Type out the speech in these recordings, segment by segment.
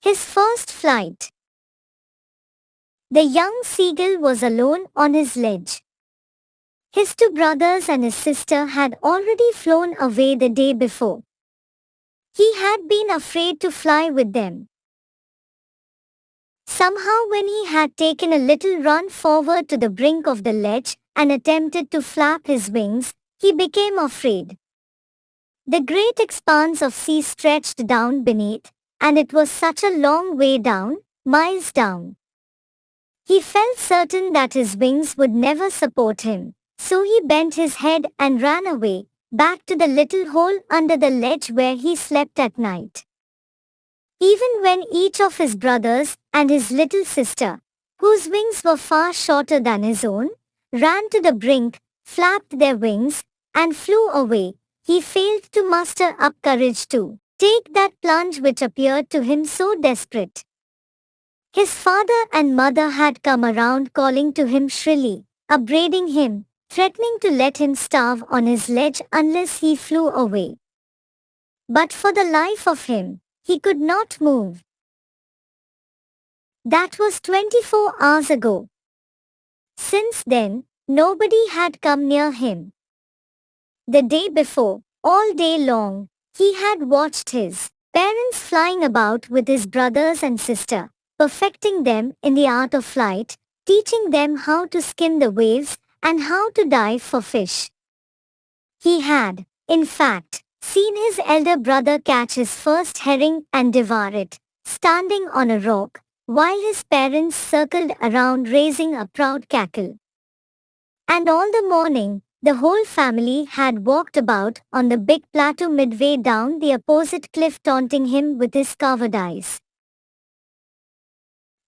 His first flight. The young seagull was alone on his ledge. His two brothers and his sister had already flown away the day before. He had been afraid to fly with them. Somehow, when he had taken a little run forward to the brink of the ledge and attempted to flap his wings, he became afraid. The great expanse of sea stretched down beneath, and it was such a long way down, miles down. He felt certain that his wings would never support him, so he bent his head and ran away, back to the little hole under the ledge where he slept at night. Even when each of his brothers and his little sister, whose wings were far shorter than his own, ran to the brink, flapped their wings, and flew away, he failed to muster up courage to take that plunge which appeared to him so desperate. His father and mother had come around calling to him shrilly, upbraiding him, threatening to let him starve on his ledge unless he flew away. But for the life of him, he could not move. That was 24 hours ago. Since then, nobody had come near him. The day before, all day long, he had watched his parents flying about with his brothers and sister, perfecting them in the art of flight, teaching them how to skim the waves and how to dive for fish. He had, in fact, seen his elder brother catch his first herring and devour it, standing on a rock, while his parents circled around raising a proud cackle. And all the morning, the whole family had walked about on the big plateau midway down the opposite cliff, taunting him with his cowardice.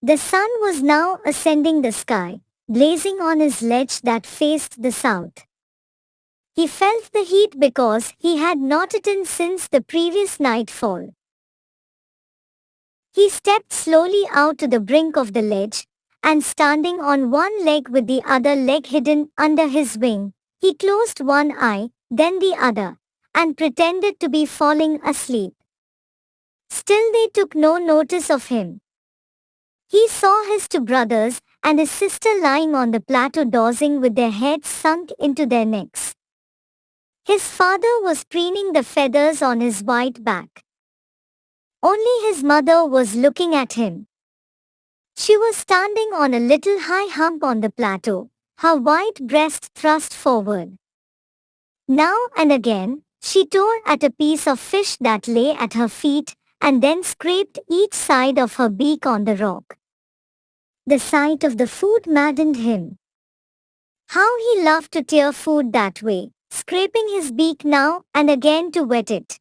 The sun was now ascending the sky, blazing on his ledge that faced the south. He felt the heat because he had not eaten since the previous nightfall. He stepped slowly out to the brink of the ledge, and standing on one leg with the other leg hidden under his wing, he closed one eye, then the other, and pretended to be falling asleep. Still they took no notice of him. He saw his two brothers and his sister lying on the plateau dozing with their heads sunk into their necks. His father was preening the feathers on his white back. Only his mother was looking at him. She was standing on a little high hump on the plateau, her white breast thrust forward. Now and again, she tore at a piece of fish that lay at her feet and then scraped each side of her beak on the rock. The sight of the food maddened him. How he loved to tear food that way, scraping his beak now and again to wet it.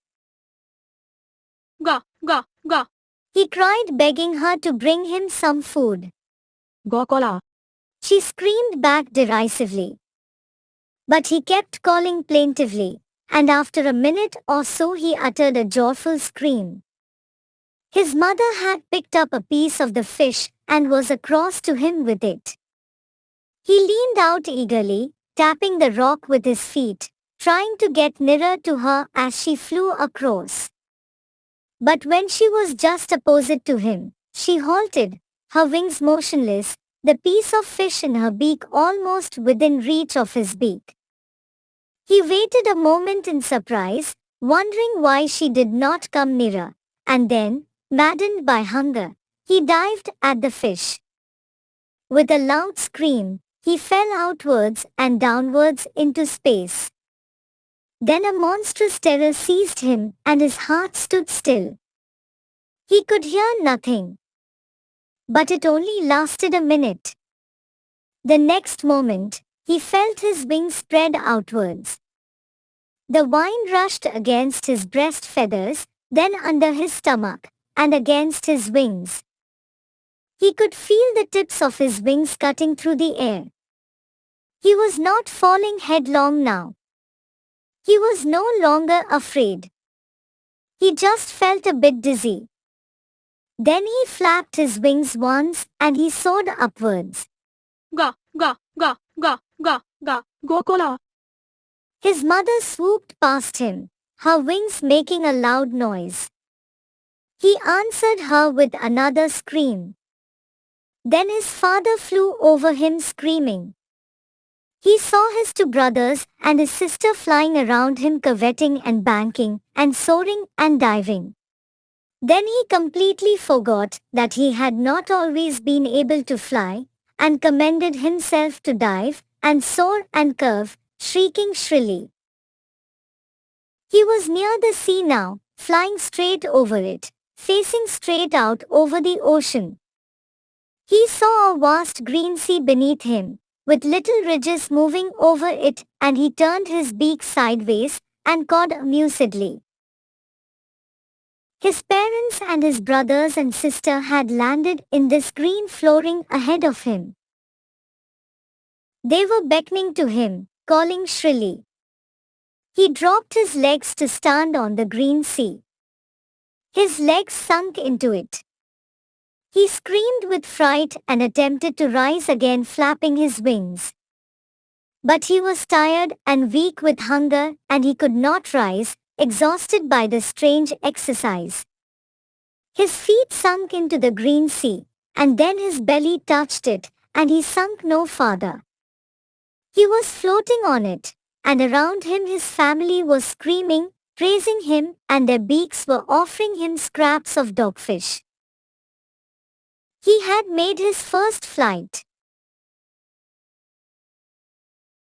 Ga, ga, ga. He cried, begging her to bring him some food. Gokola. She screamed back derisively. But he kept calling plaintively, and after a minute or so he uttered a joyful scream. His mother had picked up a piece of the fish and was across to him with it. He leaned out eagerly, tapping the rock with his feet, trying to get nearer to her as she flew across. But when she was just opposite to him, she halted, her wings motionless, the piece of fish in her beak almost within reach of his beak. He waited a moment in surprise, wondering why she did not come nearer, and then, maddened by hunger, he dived at the fish. With a loud scream, he fell outwards and downwards into space. Then a monstrous terror seized him and his heart stood still. He could hear nothing. But it only lasted a minute. The next moment, he felt his wings spread outwards. The wine rushed against his breast feathers, then under his stomach, and against his wings. He could feel the tips of his wings cutting through the air. He was not falling headlong now. He was no longer afraid. He just felt a bit dizzy. Then he flapped his wings once and he soared upwards. Ga, ga, ga, ga, ga, ga, Gokola. His mother swooped past him, her wings making a loud noise. He answered her with another scream. Then his father flew over him screaming. He saw his two brothers and his sister flying around him, curveting and banking and soaring and diving. Then he completely forgot that he had not always been able to fly, and commended himself to dive and soar and curve, shrieking shrilly. He was near the sea now, flying straight over it, facing straight out over the ocean. He saw a vast green sea beneath him, with little ridges moving over it, and he turned his beak sideways and cawed amusedly. His parents and his brothers and sister had landed in this green flooring ahead of him. They were beckoning to him, calling shrilly. He dropped his legs to stand on the green sea. His legs sunk into it. He screamed with fright and attempted to rise again, flapping his wings. But he was tired and weak with hunger, and he could not rise, exhausted by the strange exercise. His feet sunk into the green sea, and then his belly touched it, and he sunk no farther. He was floating on it, and around him his family was screaming, praising him, and their beaks were offering him scraps of dogfish. He had made his first flight.